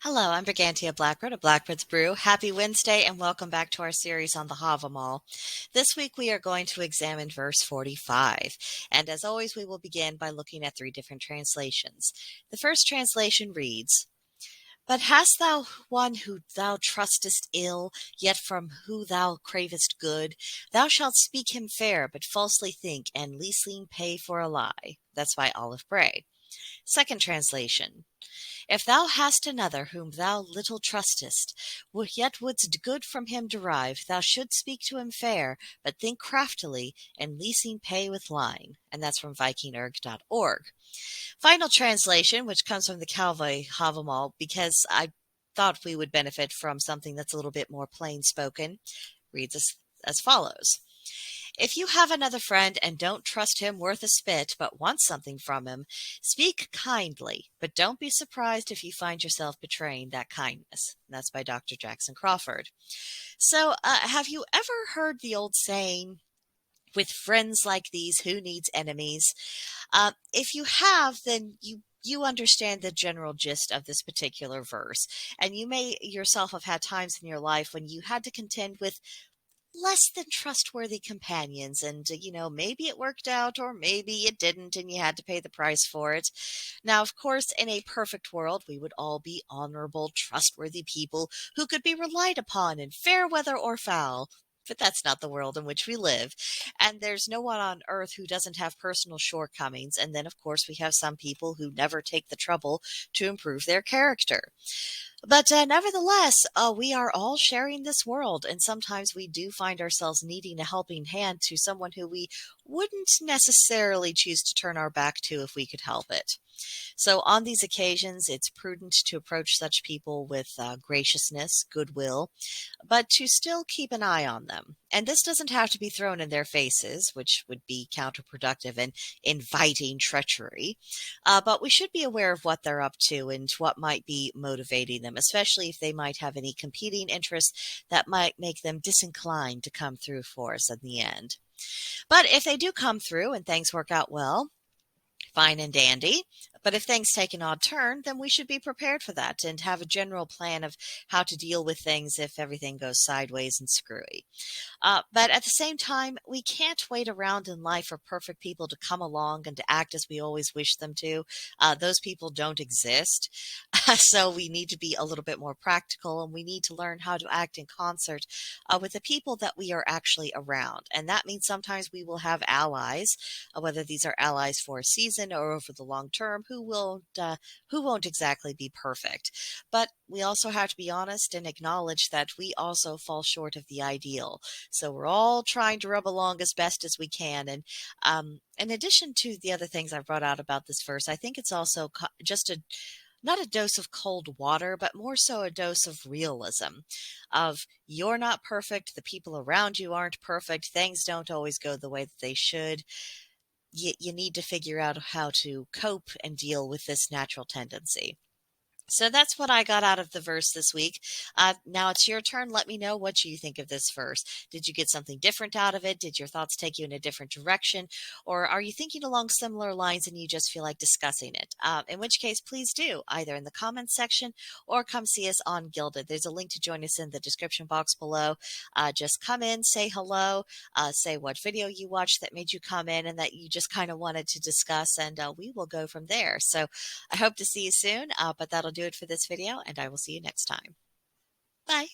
Hello, I'm Brigantia Blackbird of Blackbird's Brew. Happy Wednesday and welcome back to our series on the Havamal. This week we are going to examine verse 45. And as always, we will begin by looking at three different translations. The first translation reads, But hast thou one who thou trustest ill, yet from who thou cravest good? Thou shalt speak him fair, but falsely think, and leasing pay for a lie. That's by Olive Bray. Second translation. If thou hast another whom thou little trustest, yet wouldst good from him derive, thou shouldst speak to him fair, but think craftily, and leasing pay with lying. And that's from vikingerg.org. Final translation, which comes from the Calvi Havamal, because I thought we would benefit from something that's a little bit more plain spoken, reads as follows. If you have another friend and don't trust him worth a spit, but want something from him, speak kindly, but don't be surprised if you find yourself betraying that kindness. And that's by Dr. Jackson Crawford. So, have you ever heard the old saying, with friends like these, who needs enemies? If you have, then you understand the general gist of this particular verse. And you may yourself have had times in your life when you had to contend with less than trustworthy companions, and maybe it worked out or maybe it didn't and you had to pay the price for it. Now, of course, in a perfect world we would all be honorable, trustworthy people who could be relied upon in fair weather or foul. But that's not the world in which we live. And there's no one on earth who doesn't have personal shortcomings. And then, of course, we have some people who never take the trouble to improve their character. But nevertheless, we are all sharing this world, and sometimes we do find ourselves needing a helping hand to someone who we wouldn't necessarily choose to turn our back to if we could help it. So on these occasions, it's prudent to approach such people with graciousness, goodwill, but to still keep an eye on them. And this doesn't have to be thrown in their faces, which would be counterproductive and inviting treachery. But we should be aware of what they're up to and what might be motivating them, especially if they might have any competing interests that might make them disinclined to come through for us in the end. But if they do come through and things work out well, fine and dandy. But if things take an odd turn, then we should be prepared for that and have a general plan of how to deal with things if everything goes sideways and screwy. But at the same time, we can't wait around in life for perfect people to come along and to act as we always wish them to. Those people don't exist. So we need to be a little bit more practical, and we need to learn how to act in concert with the people that we are actually around. And that means sometimes we will have allies, whether these are allies for a season or over the long term, who won't exactly be perfect. But we also have to be honest and acknowledge that we also fall short of the ideal. So we're all trying to rub along as best as we can. And in addition to the other things I've brought out about this verse, I think it's also just not a dose of cold water, but more so a dose of realism of you're not perfect. The people around you aren't perfect. Things don't always go the way that they should. You need to figure out how to cope and deal with this natural tendency. So that's what I got out of the verse this week. Now it's your turn. Let me know what you think of this verse. Did you get something different out of it? Did your thoughts take you in a different direction? Or are you thinking along similar lines and you just feel like discussing it? In which case, please do, either in the comments section or come see us on Gilded. There's a link to join us in the description box below. Just come in, say hello, say what video you watched that made you come in and that you just kind of wanted to discuss, and we will go from there. So I hope to see you soon, but that'll do it for this video, and I will see you next time. Bye.